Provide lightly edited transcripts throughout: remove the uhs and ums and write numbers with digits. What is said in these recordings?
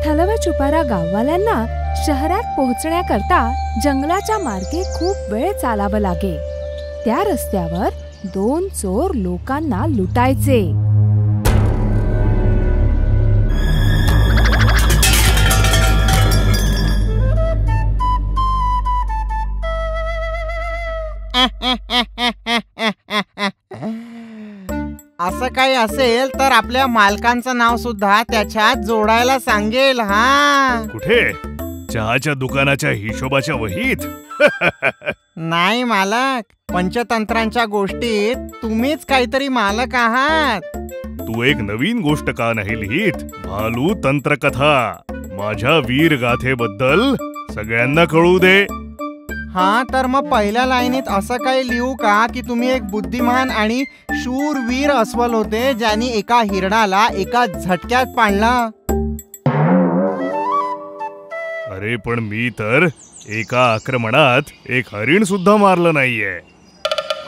थलवचुपारा गाववाल्यांना शहरात पोहोचण्याकरता जंगलाच्या मार्गे खूप वेळ चालावं लागे. त्या रस्त्यावर 2 चोर लोकांना लुटायचे. असं काही असेल तर आपल्या मालकांचं नाव सुद्धा त्याच्यात जोडायला सांगेल. हा, कुठे? चहाच्या दुकानाच्या हिशोबाच्या वहीत? नाही मालक, पंचतंत्रांच्या गोष्टीत तुम्हीच काहीतरी मालक आहात. तू एक नवीन गोष्ट का नाही लिहित? भालू तंत्रकथा माझ्या वीर गाथेबद्दल सगळ्यांना कळू दे. हा, तर मग पहिल्या लाईनीत असं काही लिहू का की तुम्ही एक बुद्धिमान आणि शूरवीर अस्वल होते ज्यांनी एका हिरणाला एका झटक्यात पाळलं. अरे पण मी तर एका आक्रमणात एक हरिण सुद्धा मारलं नाहीये.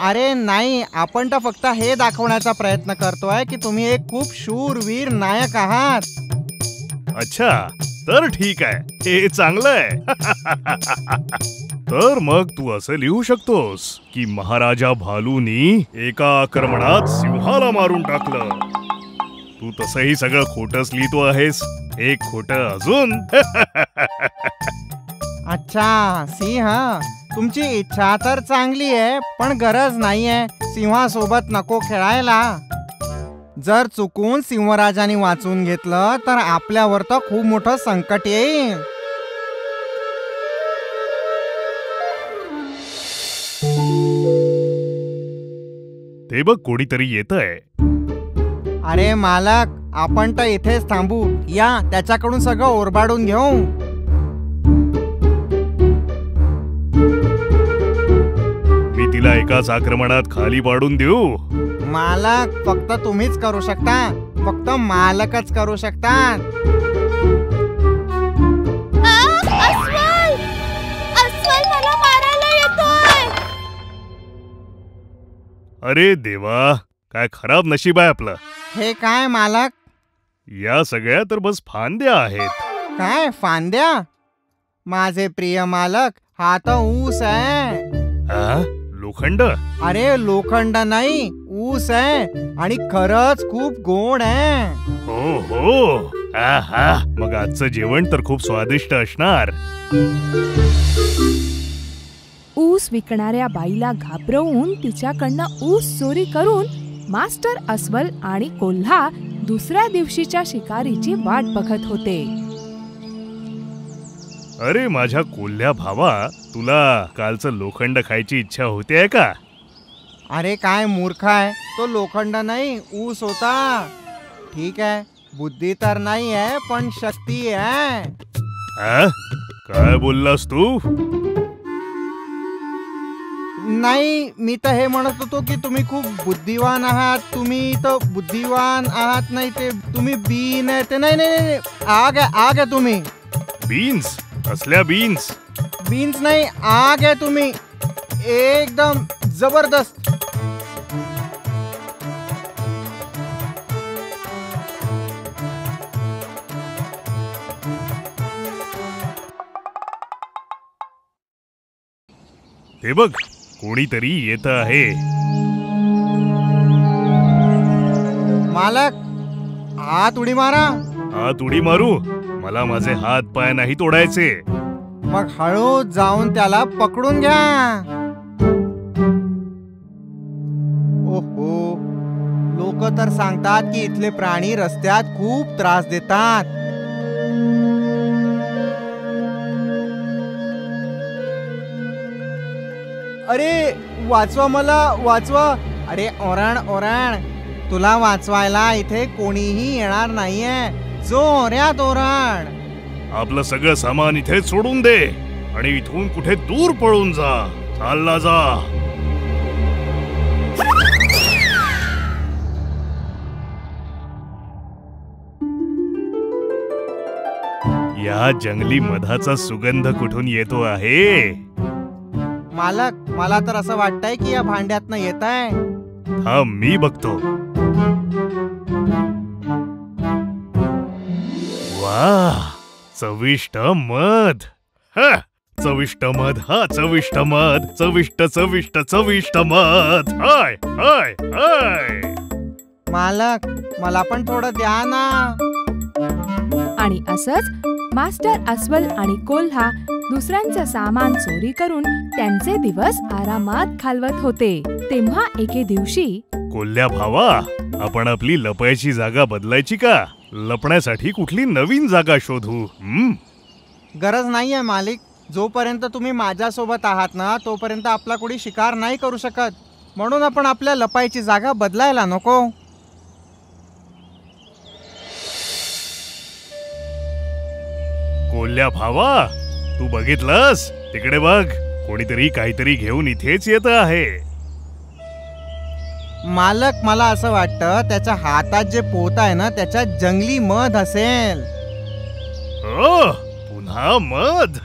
अरे नाही, आपण तर फक्त हे दाखवण्याचा प्रयत्न करतोय की तुम्ही एक खूप शूरवीर नायक आहात. अच्छा, तर ठीक आहे, हे चांगलं आहे. तर मग तू असं लिहू शकतोस की महाराजा भालूनी एका आक्रमणात सिंहाला मारून टाकलं. तू तसंही सगळं खोटंच लिहितो आहेस. एक खोटं अजून. अच्छा, सिंह, तुमची इच्छा तर चांगली आहे, पण गरज नाहीये सिंहासोबत नको खेळायला. जर चुकून सिंहराजाने वाचून घेतलं तर आपल्यावर तर खूप मोठं संकट येईल. ते बघ, कोणीतरी येतंय. अरे मालक, आपण तर इथेच थांबू. या, त्याच्याकडून सगळं ओरबाडून घेऊ. मी तिला एकाच आक्रमणात खाली पाडून देऊ? मालक, फक्त तुम्हीच करू शकता. फक्त मालकच करू शकतात. अरे देवा, काय खराब नशीब आहे आपलं. हे काय मालक? या सगळ्या तर बस फांद्या आहेत. काय फांद्या? माझे प्रिय मालक, हा तर ऊस आहे. लोखंड? अरे लोखंड नाही, ऊस आहे आणि खरंच खूप गोड आहे. हो हो, मग आजचं जेवण तर खूप स्वादिष्ट असणार. ऊस विकणाऱ्या बाईला घाबरवून तिच्याकडनं ऊस चोरी करून मास्टर अस्वल आणि कोल्हा दुसऱ्या दिवशीच्या शिकारीची वाट बघत होते. अरे माझ्या कोल्ह्या भावा, तुला कालचं लोखंड खायची इच्छा होते का? अरे काय मूर्ख आहे, तो लोखंड नाही, ऊस होता. ठीक आहे, बुद्धी तर नाही आहे पण शक्ती आहे. काय बोललास तू? नाही, मी तर हे म्हणत होतो की तुम्ही खूप बुद्धिवान आहात. तुम्ही तर बुद्धिवान आहात, नाही ते तुम्ही बीन आहे ते. नाही नाही, आग आहे तुम्ही. बीन्स? कसल्या बीन्स? बीन्स नाही, आग आहे तुम्ही, एकदम जबरदस्त. हे बघ, कोणीतरी येत आहे. मालक, हात उडी मारा. हात उडी मारू? मला माझे हात पाय नाही तोडायचे. मग हळू जाऊन त्याला पकडून घ्या. ओहो, लोक तर सांगतात की इथले प्राणी रस्त्यात खूप त्रास देतात. अरे वाचवा, मला वाचवा. अरे ओरण ओरण, तुला वाचवायला इथे कोणीही येणार नाहीये. जोऱ्यात ओरण. आपलं सगळं सामान इथे सोडून दे आणि इथून कुठे दूर पळून जा. चालला जा. या जंगली मधाचा सुगंध कुठून येतो आहे? मालक, मला तर असं वाटतंय की या भांड्यातनं येत आहे. हा, मी बघतो. वाह, चविष्ट मध. ह, चविष्ट मध, हा चविष्ट मध, चविष्ट चविष्ट चविष्ट मध. हाय हाय हाय. मालक, मला पण थोडं द्या ना. आणि असंच मास्टर अस्वल आणि कोल्हा दुसऱ्यांचं सामान चोरी करून त्यांचे दिवस आरामात घालवत होते. तेव्हा एके दिवशी कोल्ह्या भावा, आपण आपली लपायची जागा बदलायची का? लपण्यासाठी कुठली नवीन जागा शोधू. गरज नाहीये मालिक. जोपर्यंत तुम्ही माझ्यासोबत आहात ना, तोपर्यंत आपला कोणी शिकार नाही करू शकत. म्हणून आपण आपल्या लपायची जागा बदलायला नको. कोल्ह्या भावा, तू बघितलंस? तिकडे बघ, कोणीतरी काहीतरी घेऊन इथेच येत आहे. मालक, मला असं वाटतं त्याच्या हातात जे पोत आहे ना, त्याच्यात जंगली मध असेल. पुन्हा मध?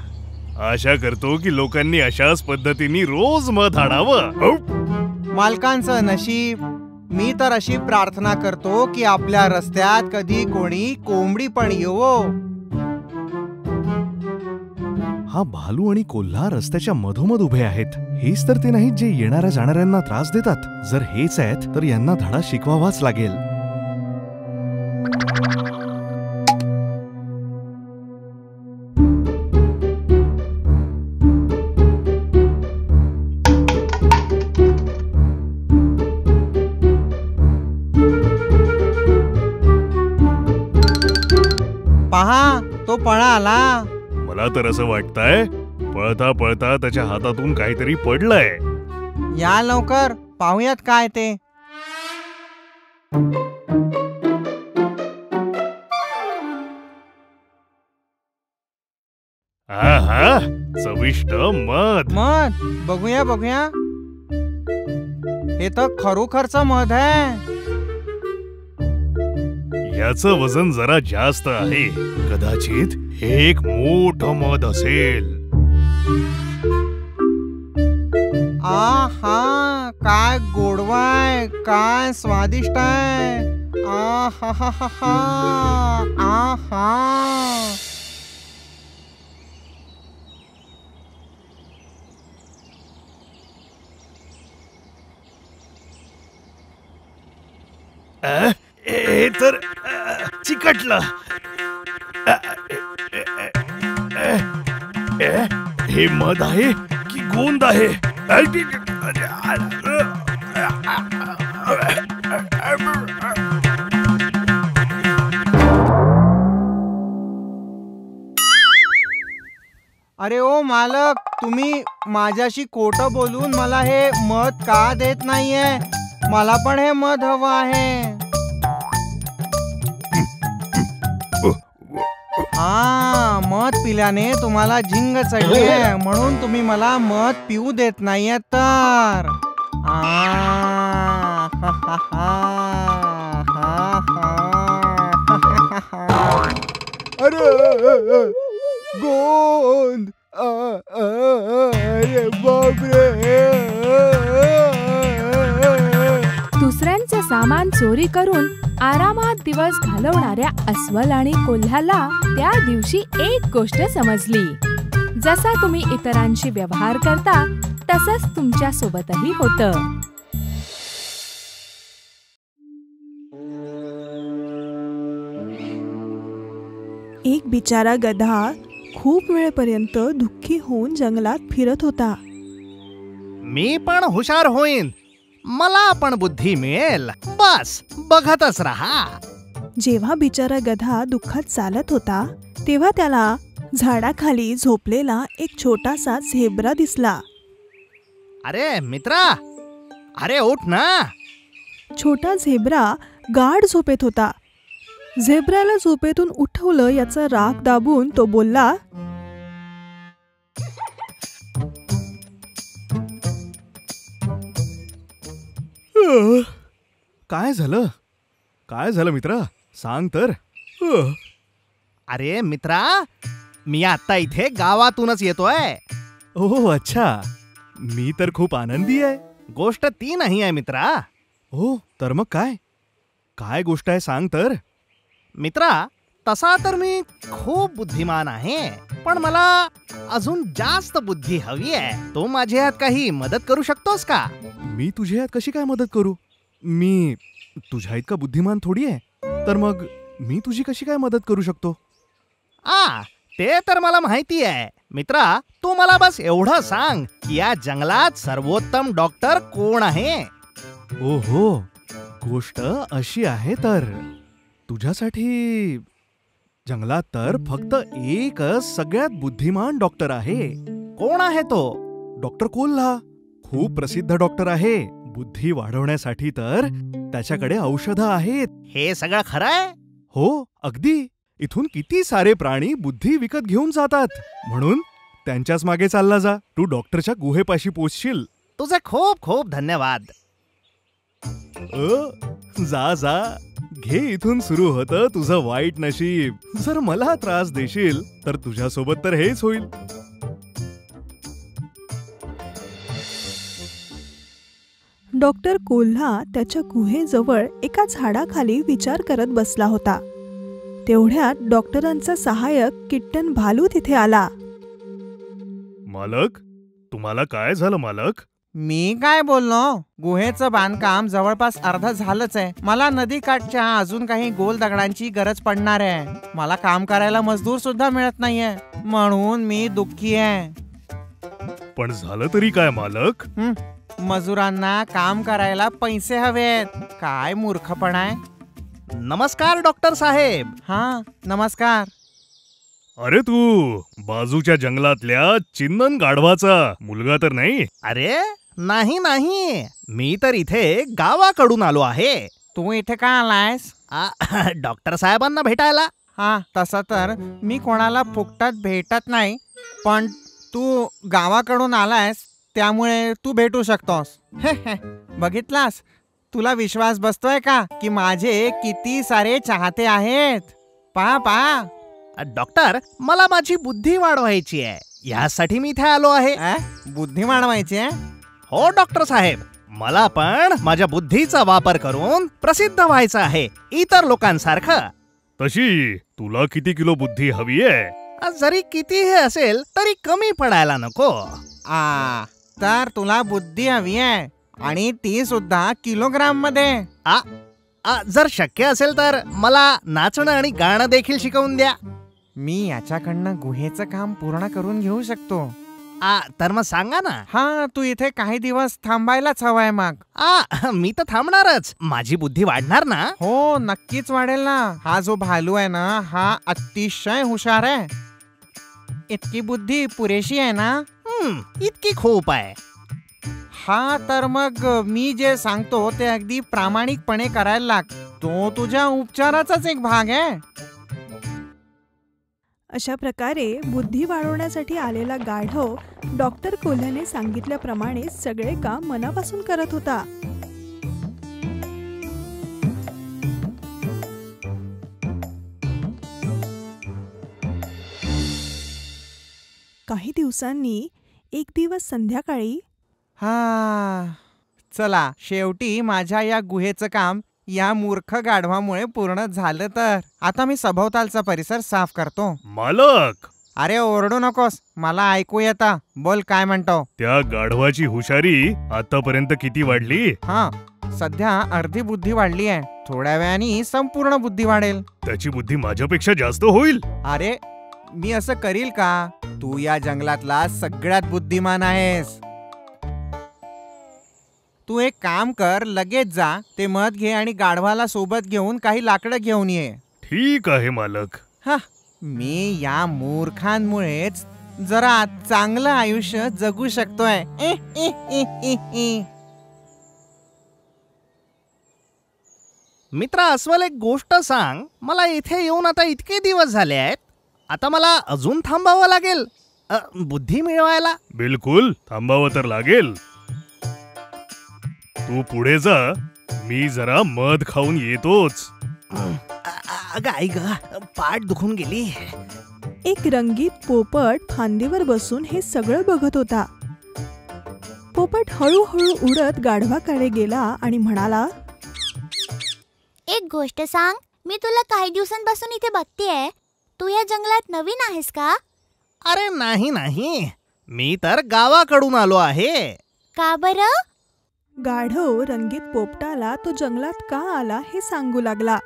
आशा करतो की लोकांनी अशाच पद्धतीने रोज मध आणावं. मालकांचं नशीब. मी तर अशी प्रार्थना करतो की आपल्या रस्त्यात कधी कोणी कोंबडी पण येवो. हा भालू आणि कोल्हा रस्त्याच्या मधोमध उभे आहेत. हेच तर ते नाहीत जे येणाऱ्या जाणाऱ्यांना त्रास देतात. जर हेच आहेत तर यांना धडा शिकवावाच लागेल. पहा, तो पळाला. मला तर असं वाटतंय पळता पळता त्याच्या हातातून काहीतरी पडलंय. या लवकर, पाहूयात काय ते. आहा, चविष्ट मध. मध, बघूया बघूया. हे तर खरोखरचं मध आहे. याचं वजन जरा जास्त आहे. कदाचित हे एक मोठं मध असेल. आहा, काय गोडवा आहे, काय स्वादिष्ट आहे. आहा, आहा. हे तर चिकटलं. हे मध आहे की गोंद आहे? अरे ओ मालक, तुम्ही माझ्याशी खोटं बोलून मला हे मध का देत नाहीये? मला पण हे मध हवं आहे. हा, मध पिल्याने तुम्हाला झिंग चढली आहे, म्हणून तुम्ही मला मध पिऊ देत नाहीये तर. अरे गोंद, अरे बापरे. दुसऱ्यांचे सामान चोरी करून आरामात दिवस घालवणाऱ्या अस्वल आणि कोल्ह्याला त्या दिवशी एक गोष्ट समजली. जसा तुम्ही इतरांशी व्यवहार करता तसंच तुमच्या सोबतही होतं. एक बिचारा गधा खूप वेळपर्यंत दुःखी होऊन जंगलात फिरत होता. मी पण हुशार होईन, मला पण बुद्धी मिळेल, बस बघतच राहा. जेव्हा बिचारा गधा दुःखात चालत होता तेव्हा त्याला झाडाखाली झोपलेला एक छोटासा झेब्रा दिसला. अरे मित्रा, अरे उठ ना. छोटा झेब्रा गाढ झोपेत होता. झेब्राला झोपेतून उठवलं याचा राग दाबून तो बोलला, काय झालं? काय झालं मित्रा? सांग तर. अरे मित्रा, मी आता इथे गावातूनच येतोय. ओह अच्छा, मी तर खूप आनंदी आहे. गोष्ट ती नाही आहे मित्रा. हो तर मग काय? काय गोष्ट आहे सांग तर. मित्रा, तसा तर मी खूप बुद्धिमान आहे, पण मला अजून जास्त बुद्धी हवी आहे. तू माझ्या यात काही मदत करू शकतोस का? मी तुझ्या यात कशी काय मदत करू? मी तुझ्या इतका बुद्धिमान थोडी आहे, तर मग मी तुझी कशी काय मदत करू शकतो? ते तर मला माहिती आहे. मित्रा, तू मला बस एवढं सांग की या जंगलात सर्वोत्तम डॉक्टर कोण आहे? ओहो, गोष्ट अशी आहे तर तुझ्यासाठी जंगलात तर फक्त एकच सगळ्यात बुद्धिमान डॉक्टर आहे. कोण आहे तो? डॉक्टर कोल्हा. खूप प्रसिद्ध डॉक्टर आहे. बुद्धी वाढवण्यासाठी तर त्याच्याकडे औषधं आहेत. हे सगळं खरं आहे? हो, अगदी. इथून किती सारे प्राणी बुद्धी विकत घेऊन जातात, म्हणून त्यांच्याच मागे चालला जा. तू डॉक्टरच्या गुहेपाशी पोचशील. तुझे खूप खूप धन्यवाद. जा जा, घे इथून सुरू होतं तुझं वाईट नशीब. जर मला त्रास देशील तर तुझ्यासोबत तर हेच होईल. डॉक्टर कोल्हा त्याच्या गुहेजवळ एका झाडाखाली विचार करत बसला होता. तेवढ्यात डॉक्टरांचा सहाय्यक किट्टन भालू तिथे आला. मालक, तुम्हाला काय झालं मालक? मी काय बोललो? गुहेचं बांधकाम जवळपास अर्ध झालंच आहे. मला नदीकाठच्या अजून काही गोल दगडांची गरज पडणार आहे. मला काम करायला मजदूर सुद्धा मिळत नाहीये, म्हणून मी दुःखी आहे. पण झालं तरी काय मालक? मजुरांना काम करायला पैसे हवेत. काय मूर्खपणा आहे. नमस्कार डॉक्टर साहेब. हा, नमस्कार. अरे तू बाजूच्या जंगलातल्या चिन्नन गाढवाचा मुलगा तर नाही? अरे नाही नाही, मी तर इथे गावाकडून आलो आहे. तू इथे का आलायस? डॉक्टर साहेबांना भेटायला. हा, तसं तर मी कोणाला फुकटात भेटत नाही, पण तू गावाकडून आलायस त्यामुळे तू भेटू शकतोस. बघितलास, तुला विश्वास बसतोय का की माझे किती सारे चाहते आहेत? पहा. डॉक्टर, मला माझी बुद्धी वाढवायची आहे, यासाठी मी इथे आलो आहे. बुद्धी वाढवायची आहे? हो डॉक्टर साहेब, मला पण माझ्या बुद्धीचा वापर करून प्रसिद्ध व्हायचं आहे, इतर लोकांसारखं. तशी तुला किती किलो बुद्धी हवी आहे? जरी किती हे असेल तरी कमी पडायला नको. तर तुला बुद्धी हवी आहे, आणि ती सुद्धा किलोग्राम मध्ये. जर शक्य असेल तर मला नाचणं आणि गाणं देखील शिकवून द्या. मी याच्याकडनं गुहेचं काम पूर्ण करून घेऊ शकतो. तर मग सांगा ना. हा, तू इथे काही दिवस थांबायलाच हवाय. मग मी तर थांबणारच. माझी बुद्धी वाढणार ना? हो, नक्कीच वाढेल ना. हा जो भालू आहे ना, हा अतिशय हुशार आहे. इतकी बुद्धी पुरेशी आहे ना? इतकी खूप आहे. हा, तर मग मी जे सांगतो ते अगदी प्रामाणिकपणे करायला लाग. तो तुझ्या उपचाराचाच एक भाग आहे. अशा प्रकारे बुद्धी वाढवण्यासाठी आलेला गाढव डॉक्टर कोल्ह्याने सांगितल्याप्रमाणे सगळे काम मनापासून करत होता. काही दिवसांनी एक दिवस संध्याकाळी, चला, शेवटी माझ्या या गुहेचं काम या मूर्ख गाढवामुळे पूर्ण झालं. तर आता मी सभोवतालचा परिसर साफ करतो. मालक, अरे ओरडू नकोस, मला ऐकू येता. बोल, काय म्हणतो? त्या गाढवाची हुशारी आतापर्यंत किती वाढली? सध्या अर्धी बुद्धी वाढली आहे. थोड्या वेळाने संपूर्ण बुद्धी वाढेल. त्याची बुद्धी माझ्यापेक्षा जास्त होईल. अरे, मी असं करील का? तू या जंगलातला सगळ्यात बुद्धिमान आहेस. तू एक काम कर, लगेच जा, ते मध घे आणि गाढवाला सोबत घेऊन काही लाकडं घेऊन ये. ठीक आहे मालक. मी या मूर्खांमुळेच जरा चांगलं आयुष्य जगू शकतोय. मित्रा अस्वल, एक गोष्ट सांग. मला इथे येऊन आता इतके दिवस झाले आहेत, आता मला अजून थांबावं लागेल बुद्धी मिळवायला? बिलकुल, थांबावं तर लागेल. तू पुढे जा, मी जरा मध खाऊन येतोच. आई ग, पाठ दुखून गेली. एक रंगीत पोपट फांदीवर बसून हे सगळं बघत होता. पोपट हळूहळू उडत गाढवाकडे गेला आणि म्हणाला, एक गोष्ट सांग, मी तुला काही दिवसांपासून इथे बघतेय. तू या जंगलात नवीन आहेस का? अरे नाही, मी तर गावाकडून आलो आहे. का बरं? गाढव रंगीत पोपटाला तो जंगलात का आला हे सांगू लागला.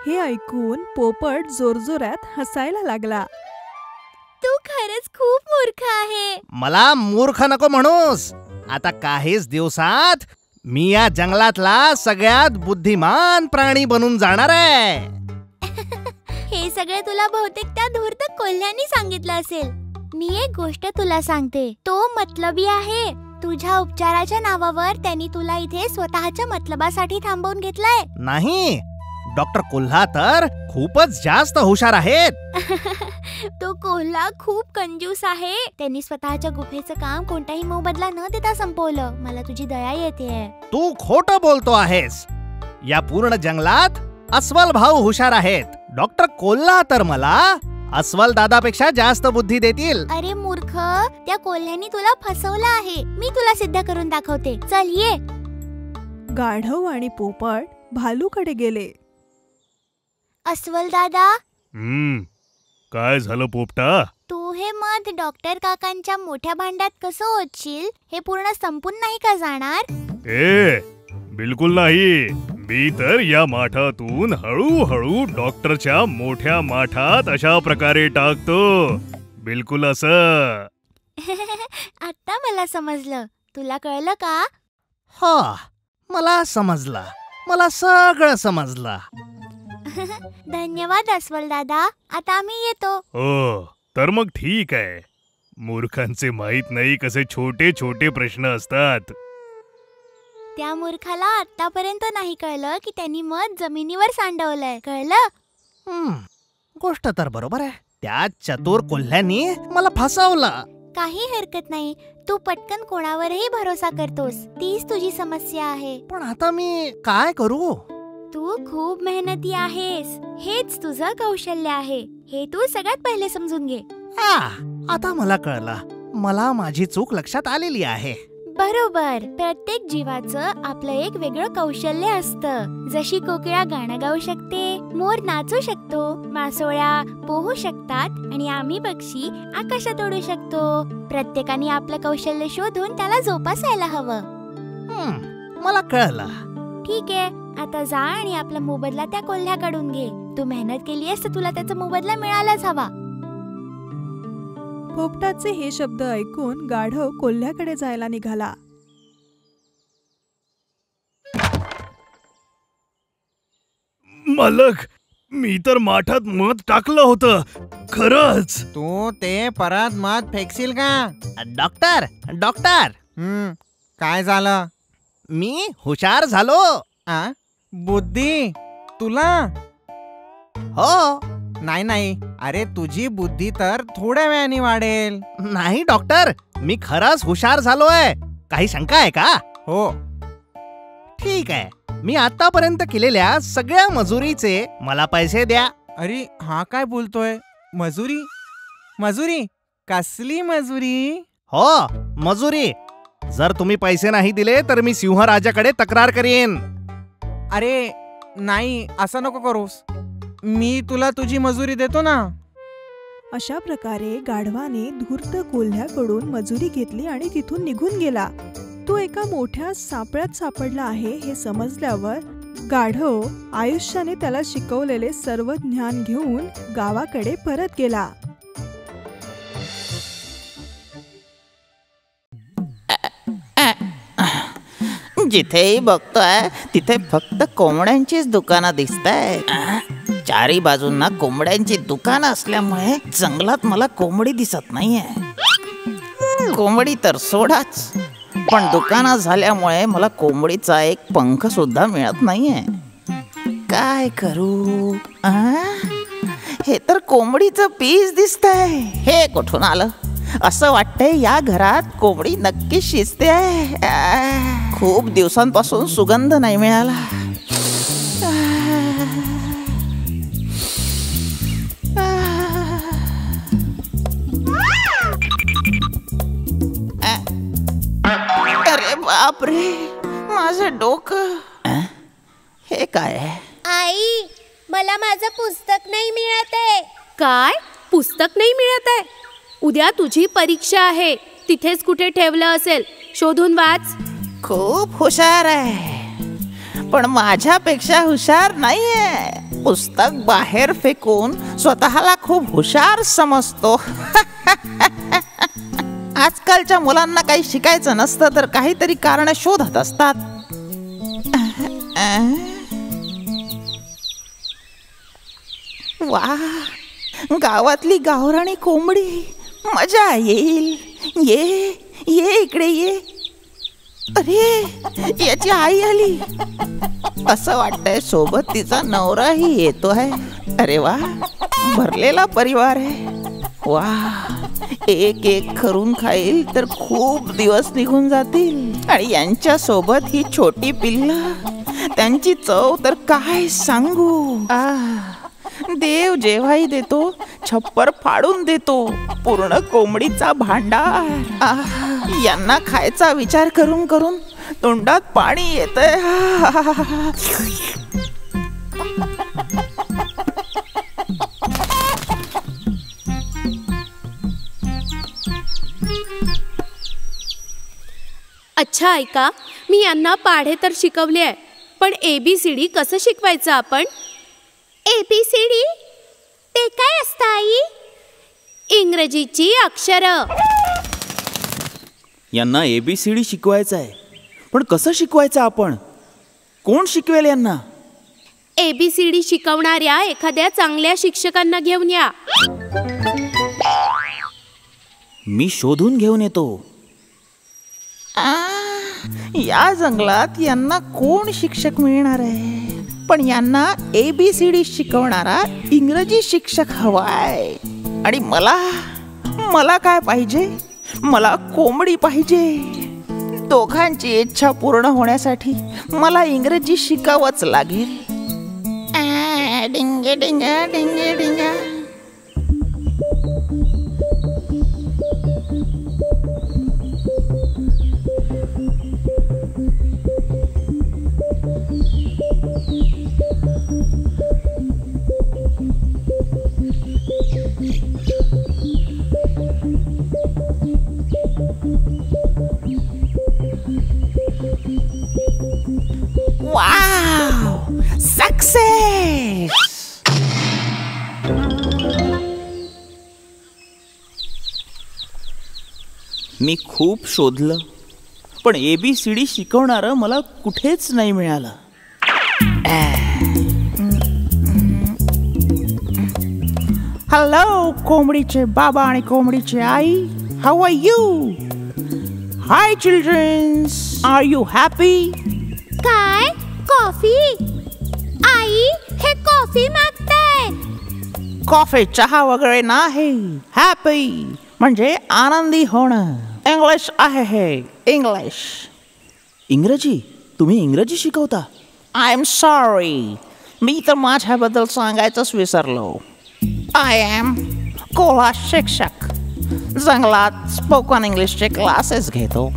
हे ऐकून पोपट जोरजोरात हसायला लागला. तू खरंच खूप मूर्ख आहे. मला मूर्ख नको म्हणूस. आता काहीच दिवसात मी या जंगलातला सगळ्यात बुद्धिमान प्राणी बनून जाणार आहे. हे सगळे तुला बहुतेक त्या धूर्त कोल्ह्यानी सांगितलं असेल. मी एक गोष्ट तुला सांगते, तो मतलबी आहे. तुझ्या उपचाराच्या नावावर त्यांनी तुला इथे स्वतःच्या मतलबासाठी थांबवून घेतलंय. नाही, डॉक्टर कोल्हा तर खूपच जास्त हुशार आहेत. तो कोल्हा खूप कंजूस आहे. त्यांनी स्वतःच्या गुफेचं काम कोणताही मोबदला न देता संपवलं. मला तुझी दया येते. तू खोटं बोलतो आहेस. या पूर्ण जंगलात अस्वल भाऊ हुशार आहेत. डॉक्टर कोल्हा तर मला अस्वल दादापेक्षा जास्त बुद्धी देतील. अरे मूर्ख, त्या कोल्ह्यानी तुला फसवलं आहे. मी तुला सिद्ध करून दाखवते. चल ये. गाढव आणि पोपट भालूकडे गेले. अस्वल दादा, काय झालं पोपटा? तू हे मध डॉक्टर काकांच्या मोठ्या भांड्यात कसं ओतशील? हे पूर्ण संपून नाही का जाणार? बिलकुल नाही. मी तर या माठातून हळूहळू डॉक्टरच्या मोठ्या माठात अशा प्रकारे टाकतो. बिलकुल असं. आता मला समजलं. तुला कळलं का? हो, मला समजलं. मला सगळं समजलं. धन्यवाद अस्वल दादा. आता आम्ही येतो. हो, तर मग ठीक आहे. मूर्खांचे माहित नाही कसे छोटे छोटे प्रश्न असतात. त्या मूर्खाला आतापर्यंत नाही कळलं की त्यांनी मध जमिनीवर सांडवलंय. कळलं? गोष्ट तर बरोबर आहे. त्या चतुर कोल्ह्यांनी मला फसवलं. काही हरकत नाही. तू पटकन कोणावरही भरोसा करतोस. तीच तुझी समस्या आहे. पण आता मी काय करू? तू खूप मेहनती आहेस. हेच तुझं कौशल्य आहे. हे तू सगळ्यात पहिले समजून घे. आता मला कळलं. मला माझी चूक लक्षात आलेली आहे. बरोबर. प्रत्येक जीवाचं आपलं एक वेगळं कौशल्य असतं. जशी कोकिळा गाणं गाऊ शकते, मोर नाचू शकतो, मासोळ्या पोहू शकतात आणि आम्ही पक्षी आकाशात उडू शकतो. प्रत्येकाने आपलं कौशल्य शोधून त्याला जोपासायला हवं. मला कळलं. ठीक आहे, आता जा आणि आपला मोबदला त्या कोल्ह्याकडून घे. तू मेहनत केली तर तुला त्याचा मोबदला मिळालाच हवा. पोपटाचे हे शब्द ऐकून गाढव कोल्ह्याकडे जायला निघाला. मालक, मी तर माठात मध टाकलं होतं. खरंच. तू ते परत मध फेकशील का? डॉक्टर, काय झालं? मी हुशार झालो. बुद्धी तुला? हो. नाही, अरे तुझी बुद्धी तर थोड्या वेळाने वाढेल. नाही डॉक्टर, मी खरंच हुशार झालोय. काही शंका आहे का? हो. ठीक आहे, मी आतापर्यंत केलेल्या सगळ्या मजुरीचे मला पैसे द्या. अरे हा काय बोलतोय? मजुरी? कसली मजुरी? हो, मजुरी. जर तुम्ही पैसे नाही दिले तर मी सिंहराजाकडे तक्रार करीन. अरे नाही, असं नको करूस. मी तुला तुझी मजुरी देतो ना. अशा प्रकारे गाढवाने धूर्त कोल्ह्याकडून मजुरी घेतली आणि तिथून निघून गेला. तो एका मोठ्या सापळ्यात सापडला आहे हे समजल्यावर गाढव आयुष्याने त्याला शिकवलेले सर्व ज्ञान घेऊन गावाकडे परत गेला. जिथेही बघतोय तिथे फक्त कोंबड्यांचीच दुकानं दिसतायत. चारी बाजूंना कोंबड्यांची दुकानं असल्यामुळे जंगलात मला कोंबडी दिसत नाहीये. कोंबडी तर सोडाच, पण दुकानं झाल्यामुळे मला कोंबडीचा एक पंख सुद्धा मिळत नाहीये. काय करू? हे तर कोंबडीचं पीस दिसतंय. हे कुठून आलं? असं वाटतंय या घरात कोंबडी नक्की शिजते आहे. खूप दिवसांपासून सुगंध नाही मिळाला. अरे बापरे, माझं डोकं. हे काय आहे? आई, मला माझं पुस्तक नाही मिळत आहे. काय? पुस्तक नाही मिळत आहे? उद्या तुझी परीक्षा आहे, तिथेच कुठे ठेवलं असेल, शोधून वाच. खूप हुशार आहे, पण माझ्यापेक्षा हुशार नाहीये. पुस्तक बाहेर फेकून स्वतःला खूप हुशार समजतो. आजकालच्या मुलांना काही शिकायचं नसतं तर काहीतरी कारण शोधत असतात. वा, गावातली गावराणी कोंबडी, मजा येईल. ये ये इकडे ये. अरे, याची आई आली. असं वाटतंय सोबत तिचा नवराही येतोय. अरे वा, भरलेला परिवार आहे. वा, एक एक करून खाईल तर खूप दिवस निघून जातील. आणि यांच्या सोबत ही छोटी पिल्ला, त्यांची चव तर काय सांगू. देव जेव्हाही देतो छप्पर फाडून देतो. पूर्ण कोंबडीचा भांडार. यांना खायचा विचार करून करून तोंडात पाणी येतंय. अच्छा, ऐका, मी यांना पाढे तर शिकवले आहे, पण ABCD कसं शिकवायचं आपण? ABCD? ते काय असतं आई? इंग्रजीची अक्षरं. यांना ABCD शिकवायचं आहे, पण कसं शिकवायचं आपण? कोण शिकवेल यांना? ABCD शिकवणाऱ्या एखाद्या चांगल्या शिक्षकांना घेऊन या. मी शोधून घेऊन येतो. या जंगलात यांना कोण शिक्षक मिळणार आहे? पण यांना ABCD शिकवणारा इंग्रजी शिक्षक हवाय. आणि मला काय पाहिजे? मला कोंबडी पाहिजे. दोघांची इच्छा पूर्ण होण्यासाठी मला इंग्रजी शिकावंच लागेल. डिंगे डिंगा डिंगे डिंगा. Wow! Success! मी खूप शोधलं, पण ABCD शिकवणारं मला कुठेच नाही मिळालं. हॅलो कोंबडीचे बाबा आणि कोंबडीची आई. How are you? Hi childrens, are you happy? काय? कॉफी? आई, हे कॉफी मागताय. कॉफी चहा वगैरे नाही. हॅपी म्हणजे आनंदी होणं. इंग्लिश आहे हे, इंग्लिश. इंग्रजी? तुम्ही इंग्रजी शिकवता? आय एम सॉरी, मी तर माझ्याबद्दल सांगायचंच विसरलो. आय एम कोल्हा शिक्षक. जंगलात स्पोकन इंग्लिशचे क्लासेस घेतो.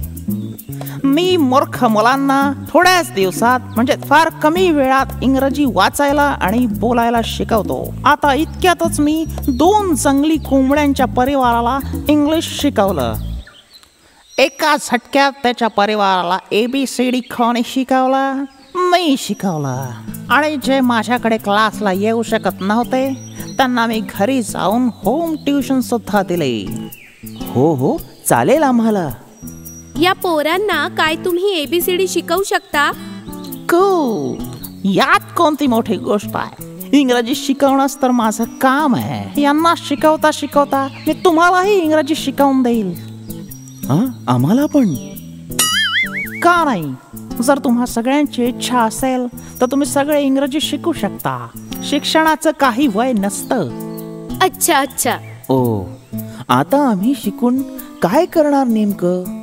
मी मूर्ख मुलांना थोड्याच दिवसात म्हणजे फार कमी वेळात इंग्रजी वाचायला आणि बोलायला शिकवतो. आता इतक्यातच मी 2 जंगली कोंबड्यांच्या परिवाराला इंग्लिश शिकवलं. एका झटक्यात त्याच्या परिवाराला ABCD कोणी शिकवलं? मी शिकवलं. आणि जे माझ्याकडे क्लासला येऊ शकत नव्हते त्यांना मी घरी जाऊन होम ट्युशन सुद्धा दिले. हो, चालेल आम्हाला. या पोरांना काय तुम्ही ABCD शिकवू शकता? यात कोणती मोठी गोष्ट आहे? इंग्रजी शिकवणंच तर माझं काम आहे. यांना शिकवता शिकवता मी तुम्हालाही इंग्रजी शिकवून देईल. आम्हाला पण? का नाही? जर तुम्हा सगळ्यांची इच्छा असेल तर तुम्ही सगळे इंग्रजी शिकू शकता. शिक्षणाचं काही वय नसतं. अच्छा. ओ, आता आम्ही शिकून काय करणार नेमकं?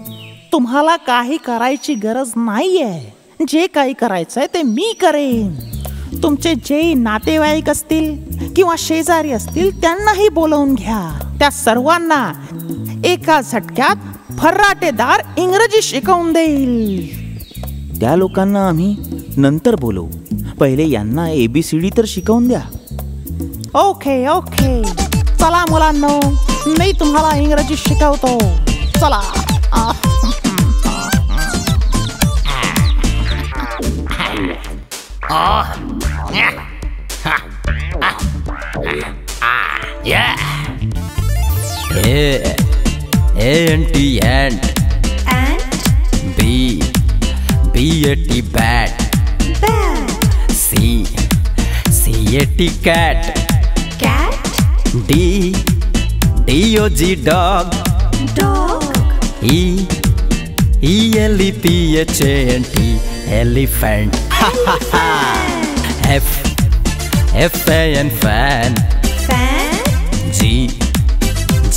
तुम्हाला काही करायची गरज नाहीये. जे काही करायचंय ते मी करेन. तुमचे जे नातेवाईक असतील किंवा शेजारी असतील त्यांनाही बोलवून घ्या. त्या सर्वांना एका झटक्यात फर्राटेदार इंग्रजी शिकवून देईल. त्या लोकांना आम्ही नंतर बोलवू, पहिले यांना ABCD तर शिकवून द्या. ओके ओके, चला मुलांनो, मी तुम्हाला इंग्रजी शिकवतो. चला. A&T ant. B-A-T bat. C-A-T cat. D-O-G dog. E-L-E-P-H-A-N-T elephant. F-A-N fan.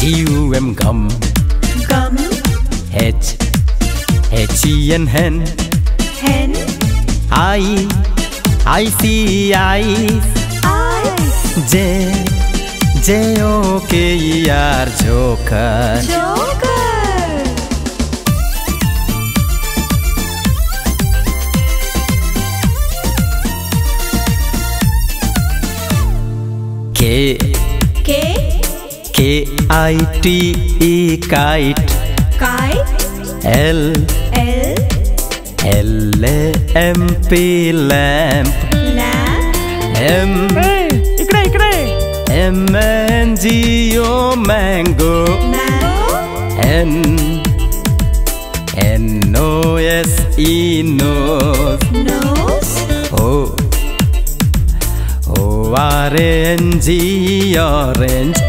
G-U-M gum. H-E-N hen. I-C-I-C. J-O-K-E-R joker. K-I-T-E kite. L-A-M-P lamp. M-A-N-G-O mango. N-O-S-E nose. O-R-A-N-G orange.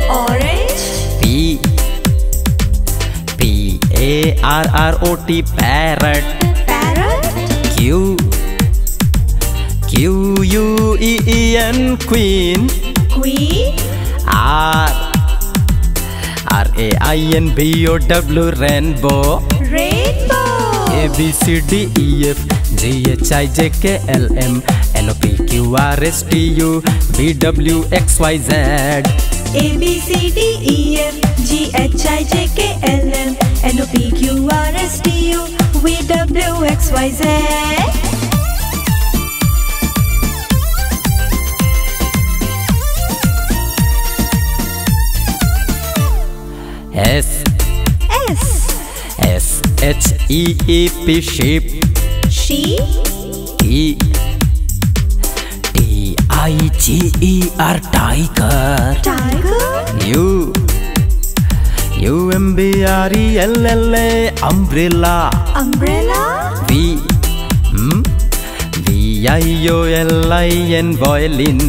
P-A-R-R-O-T parrot. Q-U-E-E-N queen. R-A-I-N-B-O-W rainbow. A-B-C-D-E-F-G-H-I-J-K-L-M N-O-P-Q-R-S-T-U V-W-X-Y-Z. A-B-C-D-E-F-G-H-I-J-K-L-M N-O-P-Q-R-S-T-U V-W-X-Y-Z. S-H-E-E-P sheep. T-I-G-E-R tiger. U-M-B-R-E-L-L-A umbrella. V-I-O-L-I-N violin.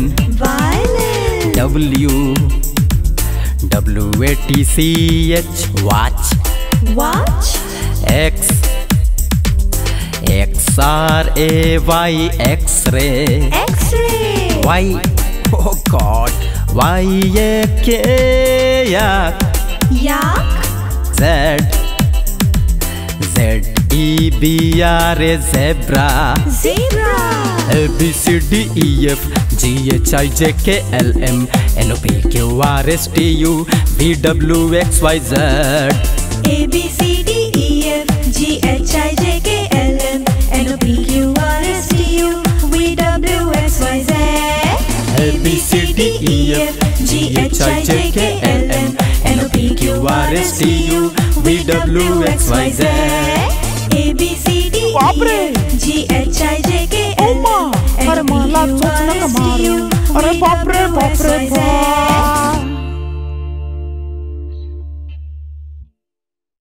W-W-A-T-C-H watch. X-R-A-Y X-ray. Y, oh God, Y-A-K yak. Z-E-B-R-A zebra. A-B-C-D-E-F-G-H-I-J-K-L-M N-O-P-Q-R-S-T-U V-W-X-Y-Z. A-B-C-D-E-F-G-H-I-J-K-L-M N-O-P-Q-R-S-T-U V-W-X-Y-Z. A-B-C-D-E-F-G-H-I-J-K-L-M N-O-P-Q-R-S-T-U V-W-X-Y-Z. A-B-C-D-E-F-G-H-I-J-K-L-M N-O-P-Q-R-S-T-U V-W-X-Y-Z.